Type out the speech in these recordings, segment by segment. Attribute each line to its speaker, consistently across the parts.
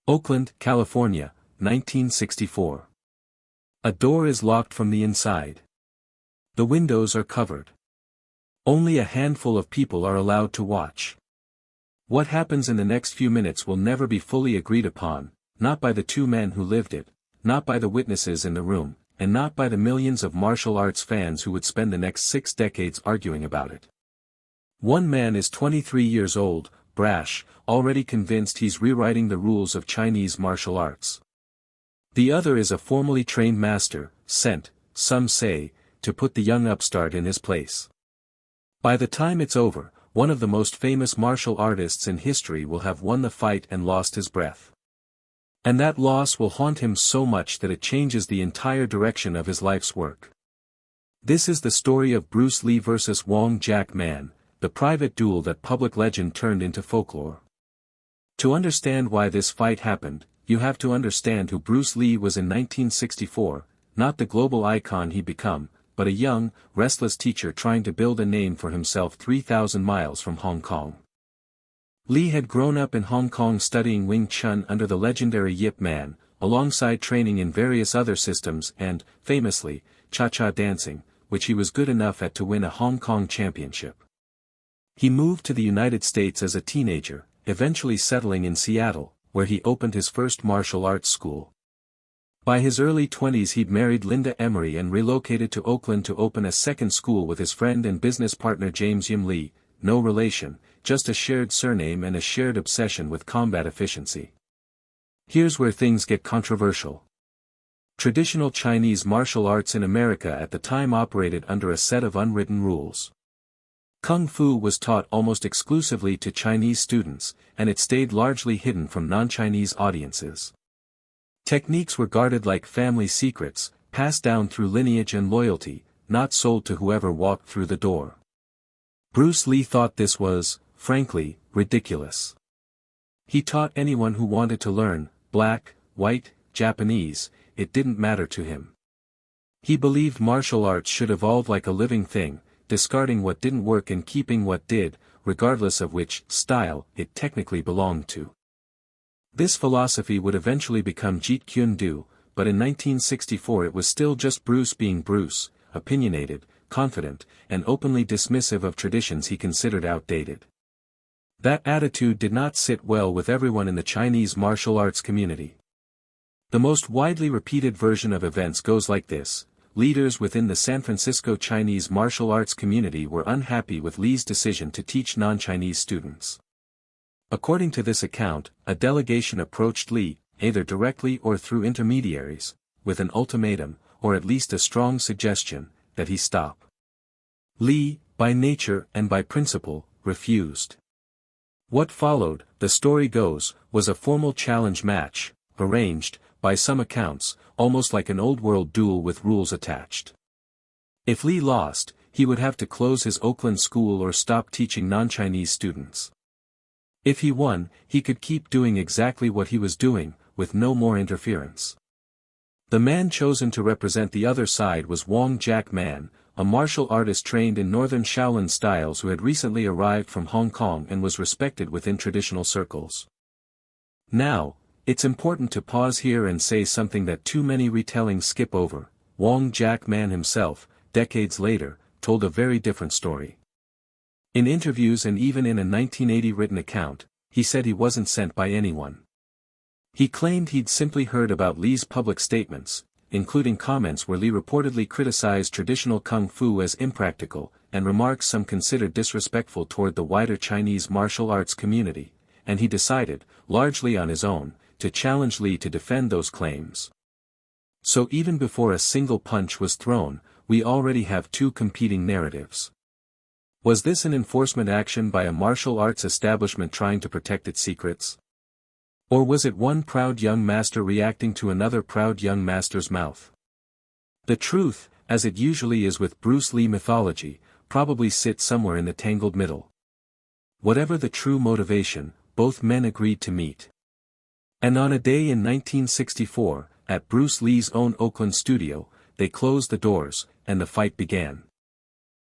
Speaker 1: Oakland, California, 1964. A door is locked from the inside. The windows are covered. Only a handful of people are allowed to watch. What happens in the next few minutes will never be fully agreed upon, not by the two men who lived it, not by the witnesses in the room, and not by the millions of martial arts fans who would spend the next 6 decades arguing about it. One man is 23 years old, brash, already convinced he's rewriting the rules of Chinese martial arts. The other is a formally trained master, sent, some say, to put the young upstart in his place. By the time it's over, one of the most famous martial artists in history will have won the fight and lost his breath. And that loss will haunt him so much that it changes the entire direction of his life's work. This is the story of Bruce Lee versus Wong Jack Man, the private duel that public legend turned into folklore. To understand why this fight happened, you have to understand who Bruce Lee was in 1964, not the global icon he'd become, but a young, restless teacher trying to build a name for himself 3,000 miles from Hong Kong. Lee had grown up in Hong Kong studying Wing Chun under the legendary Yip Man, alongside training in various other systems and, famously, cha-cha dancing, which he was good enough at to win a Hong Kong championship. He moved to the United States as a teenager, eventually settling in Seattle, where he opened his first martial arts school. By his early 20s he'd married Linda Emery and relocated to Oakland to open a second school with his friend and business partner James Yim Lee, no relation, just a shared surname and a shared obsession with combat efficiency. Here's where things get controversial. Traditional Chinese martial arts in America at the time operated under a set of unwritten rules. Kung Fu was taught almost exclusively to Chinese students, and it stayed largely hidden from non-Chinese audiences. Techniques were guarded like family secrets, passed down through lineage and loyalty, not sold to whoever walked through the door. Bruce Lee thought this was, frankly, ridiculous. He taught anyone who wanted to learn, black, white, Japanese, it didn't matter to him. He believed martial arts should evolve like a living thing, discarding what didn't work and keeping what did, regardless of which style it technically belonged to. This philosophy would eventually become Jeet Kune Do, but in 1964 it was still just Bruce being Bruce, opinionated, confident, and openly dismissive of traditions he considered outdated. That attitude did not sit well with everyone in the Chinese martial arts community. The most widely repeated version of events goes like this: leaders within the San Francisco Chinese martial arts community were unhappy with Lee's decision to teach non-Chinese students. According to this account, a delegation approached Lee, either directly or through intermediaries, with an ultimatum, or at least a strong suggestion, that he stop. Lee, by nature and by principle, refused. What followed, the story goes, was a formal challenge match, arranged, by some accounts, almost like an old-world duel with rules attached. If Lee lost, he would have to close his Oakland school or stop teaching non-Chinese students. If he won, he could keep doing exactly what he was doing, with no more interference. The man chosen to represent the other side was Wong Jack Man, a martial artist trained in northern Shaolin styles who had recently arrived from Hong Kong and was respected within traditional circles. Now, it's important to pause here and say something that too many retellings skip over. Wong Jack Man himself, decades later, told a very different story. In interviews and even in a 1980 written account, he said he wasn't sent by anyone. He claimed he'd simply heard about Lee's public statements, including comments where Lee reportedly criticized traditional kung fu as impractical, and remarks some considered disrespectful toward the wider Chinese martial arts community, and he decided, largely on his own, to challenge Lee to defend those claims. So even before a single punch was thrown, we already have two competing narratives. Was this an enforcement action by a martial arts establishment trying to protect its secrets? Or was it one proud young master reacting to another proud young master's mouth? The truth, as it usually is with Bruce Lee mythology, probably sits somewhere in the tangled middle. Whatever the true motivation, both men agreed to meet. And on a day in 1964, at Bruce Lee's own Oakland studio, they closed the doors, and the fight began.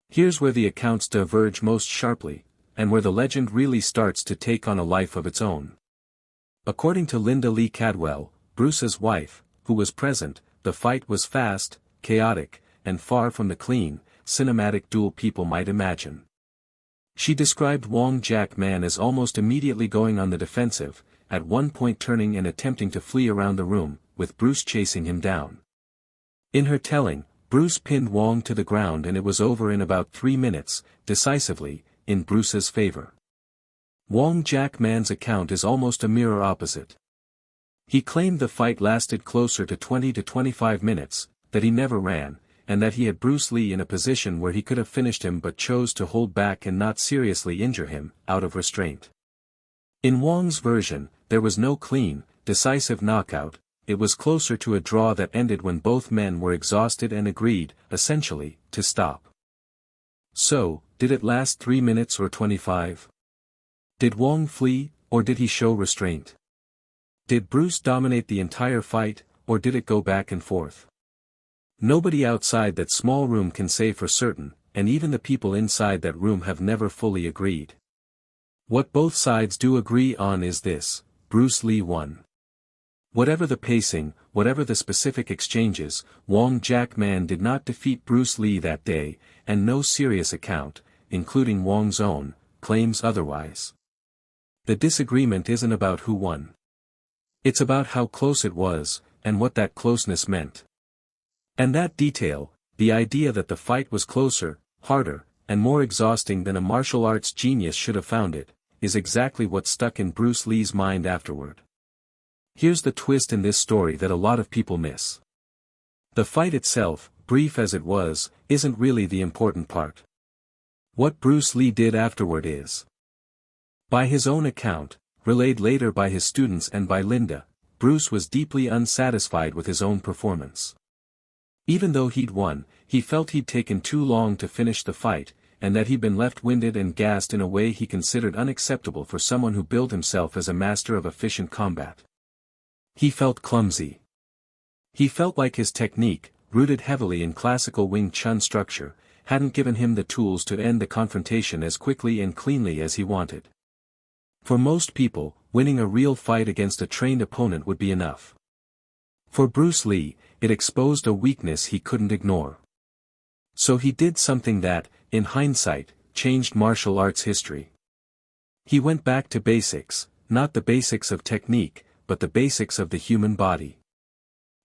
Speaker 1: Here's where the accounts diverge most sharply, and where the legend really starts to take on a life of its own. According to Linda Lee Cadwell, Bruce's wife, who was present, the fight was fast, chaotic, and far from the clean, cinematic duel people might imagine. She described Wong Jack Man as almost immediately going on the defensive, at one point turning and attempting to flee around the room, with Bruce chasing him down. In her telling, Bruce pinned Wong to the ground and it was over in about 3 minutes, decisively, in Bruce's favor. Wong Jack Man's account is almost a mirror opposite. He claimed the fight lasted closer to 20 to 25 minutes, that he never ran, and that he had Bruce Lee in a position where he could have finished him but chose to hold back and not seriously injure him, out of restraint. In Wong's version, there was no clean, decisive knockout, it was closer to a draw that ended when both men were exhausted and agreed, essentially, to stop. So, did it last 3 minutes or 25? Did Wong flee, or did he show restraint? Did Bruce dominate the entire fight, or did it go back and forth? Nobody outside that small room can say for certain, and even the people inside that room have never fully agreed. What both sides do agree on is this: Bruce Lee won. Whatever the pacing, whatever the specific exchanges, Wong Jack Man did not defeat Bruce Lee that day, and no serious account, including Wong's own, claims otherwise. The disagreement isn't about who won. It's about how close it was, and what that closeness meant. And that detail, the idea that the fight was closer, harder, and more exhausting than a martial arts genius should have found it, is exactly what stuck in Bruce Lee's mind afterward. Here's the twist in this story that a lot of people miss. The fight itself, brief as it was, isn't really the important part. What Bruce Lee did afterward is. By his own account, relayed later by his students and by Linda, Bruce was deeply unsatisfied with his own performance. Even though he'd won, he felt he'd taken too long to finish the fight, and that he'd been left winded and gassed in a way he considered unacceptable for someone who billed himself as a master of efficient combat. He felt clumsy. He felt like his technique, rooted heavily in classical Wing Chun structure, hadn't given him the tools to end the confrontation as quickly and cleanly as he wanted. For most people, winning a real fight against a trained opponent would be enough. For Bruce Lee, it exposed a weakness he couldn't ignore. So he did something that, in hindsight, changed martial arts history. He went back to basics, not the basics of technique, but the basics of the human body.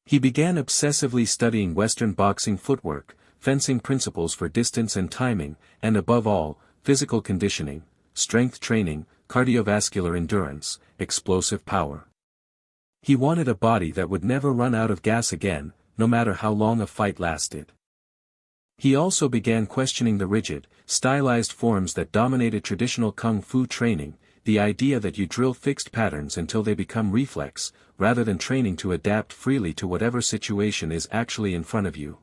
Speaker 1: He began obsessively studying Western boxing footwork, fencing principles for distance and timing, and above all, physical conditioning, strength training, cardiovascular endurance, explosive power. He wanted a body that would never run out of gas again, no matter how long a fight lasted. He also began questioning the rigid, stylized forms that dominated traditional kung fu training, the idea that you drill fixed patterns until they become reflex, rather than training to adapt freely to whatever situation is actually in front of you.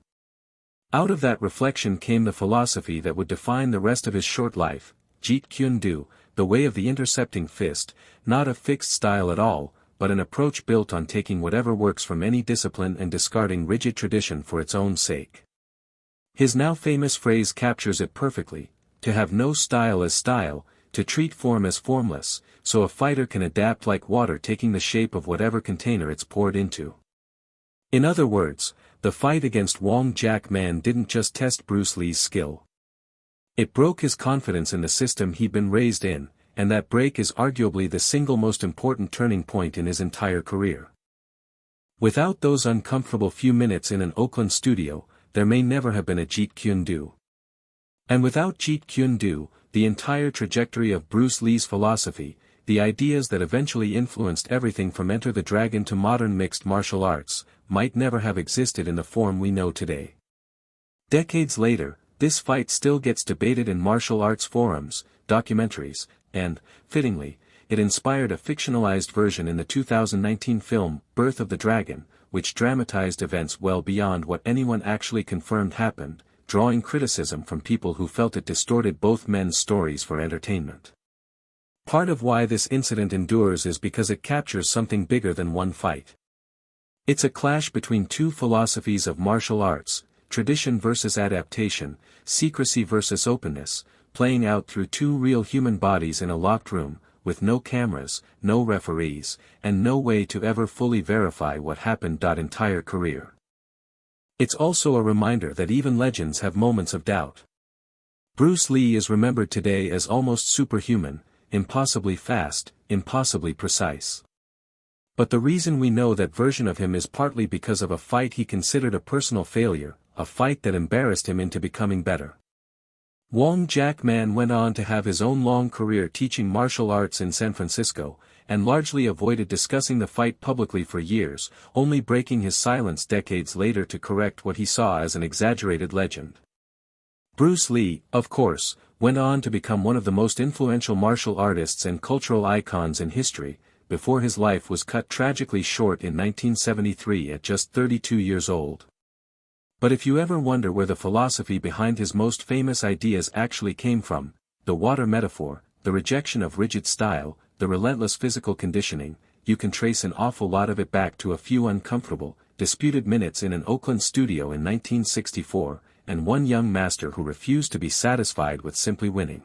Speaker 1: Out of that reflection came the philosophy that would define the rest of his short life, Jeet Kune Do, the way of the intercepting fist, not a fixed style at all, but an approach built on taking whatever works from any discipline and discarding rigid tradition for its own sake. His now famous phrase captures it perfectly: to have no style as style, to treat form as formless, so a fighter can adapt like water taking the shape of whatever container it's poured into. In other words, the fight against Wong Jack Man didn't just test Bruce Lee's skill. It broke his confidence in the system he'd been raised in, and that break is arguably the single most important turning point in his entire career. Without those uncomfortable few minutes in an Oakland studio, there may never have been a Jeet Kune Do. And without Jeet Kune Do, the entire trajectory of Bruce Lee's philosophy, the ideas that eventually influenced everything from Enter the Dragon to modern mixed martial arts, might never have existed in the form we know today. Decades later, this fight still gets debated in martial arts forums, documentaries, and, fittingly, it inspired a fictionalized version in the 2019 film, Birth of the Dragon, which dramatized events well beyond what anyone actually confirmed happened, drawing criticism from people who felt it distorted both men's stories for entertainment. Part of why this incident endures is because it captures something bigger than one fight. It's a clash between two philosophies of martial arts, tradition versus adaptation, secrecy versus openness, playing out through two real human bodies in a locked room, with no cameras, no referees, and no way to ever fully verify what happened. Entire career. It's also a reminder that even legends have moments of doubt. Bruce Lee is remembered today as almost superhuman, impossibly fast, impossibly precise. But the reason we know that version of him is partly because of a fight he considered a personal failure, a fight that embarrassed him into becoming better. Wong Jack Man went on to have his own long career teaching martial arts in San Francisco, and largely avoided discussing the fight publicly for years, only breaking his silence decades later to correct what he saw as an exaggerated legend. Bruce Lee, of course, went on to become one of the most influential martial artists and cultural icons in history, before his life was cut tragically short in 1973 at just 32 years old. But if you ever wonder where the philosophy behind his most famous ideas actually came from, the water metaphor, the rejection of rigid style, the relentless physical conditioning, you can trace an awful lot of it back to a few uncomfortable, disputed minutes in an Oakland studio in 1964, and one young master who refused to be satisfied with simply winning.